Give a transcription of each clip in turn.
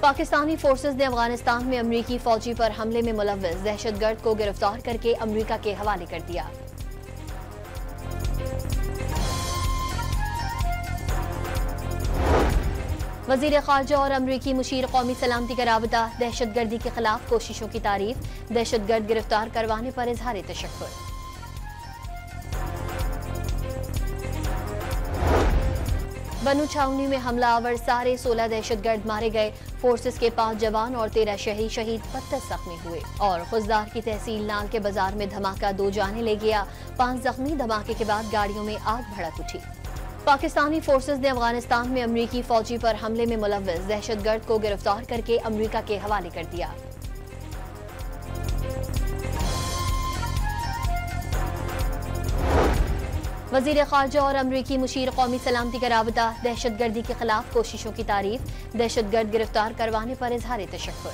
Pakistani forces ने अफगानिस्तान में अमरीकी फौजी पर हमले में मुलव्विस दहशतगर्द को गिरफ्तार करके अमरीका के हवाले कर दिया। वजीर खारजा और अमरीकी मुशीर कौमी सलामती का राबता, दहशतगर्दी के खिलाफ कोशिशों की तारीफ, दहशतगर्द गिरफ्तार करवाने पर इजहार तशक्कुर। बनू छावनी में हमलावर सारे 16 दहशतगर्द मारे गए। फोर्सेस के 5 जवान और 13 शहीद 32 जख्मी हुए। और खुजदार की तहसील नाल के बाजार में धमाका 2 जाने ले गया, 5 जख्मी। धमाके के बाद गाड़ियों में आग भड़क उठी। पाकिस्तानी फोर्सेस ने अफगानिस्तान में अमरीकी फौजी पर हमले में मुलव्विस दहशतगर्द को गिरफ्तार करके अमरीका के हवाले कर दिया। वजीर खारजा और अमरीकी मुशीर कौमी सलामती का राबता, दहशतगर्दी के खिलाफ कोशिशों की तारीफ, दहशतगर्द गिरफ्तार करवाने पर इजहार तशक्कुर।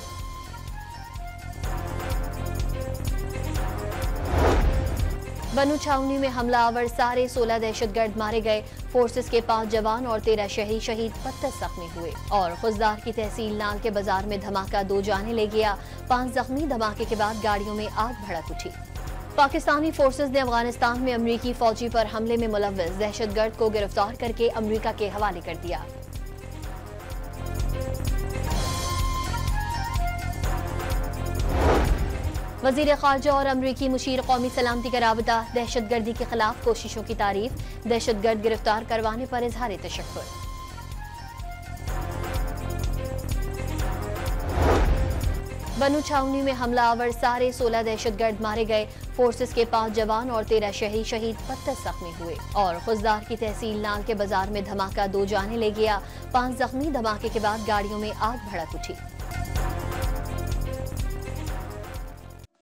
बनू छावनी में हमलावर सारे 16 दहशतगर्द मारे गए। फोर्सेस के 5 जवान और 13 शहीद 32 जख्मी हुए। और खुजदार की तहसील नाल के बाजार में धमाका 2 जाने ले गया, 5 जख्मी। धमाके के बाद गाड़ियों में आग भड़क उठी। पाकिस्तानी फोर्सेस ने अफगानिस्तान में अमरीकी फौजी पर हमले में मुलव्विस दहशतगर्द को गिरफ्तार करके अमरीका के हवाले कर दिया। वजीर खारजा और अमरीकी मुशीर कौमी सलामती का राबता, दहशतगर्दी के खिलाफ कोशिशों की तारीफ, दहशतगर्द गिरफ्तार करवाने पर इजहार तशक्कुर। बनू छावनी में हमलावर सारे 16 दहशतगर्द मारे गए। फोर्सेस के 5 जवान और 13 शहीद 32 जख्मी हुए। और खुजदार की तहसील नाल के बाजार में धमाका 2 जाने ले गया, 5 जख्मी। धमाके के बाद गाड़ियों में आग भड़क उठी।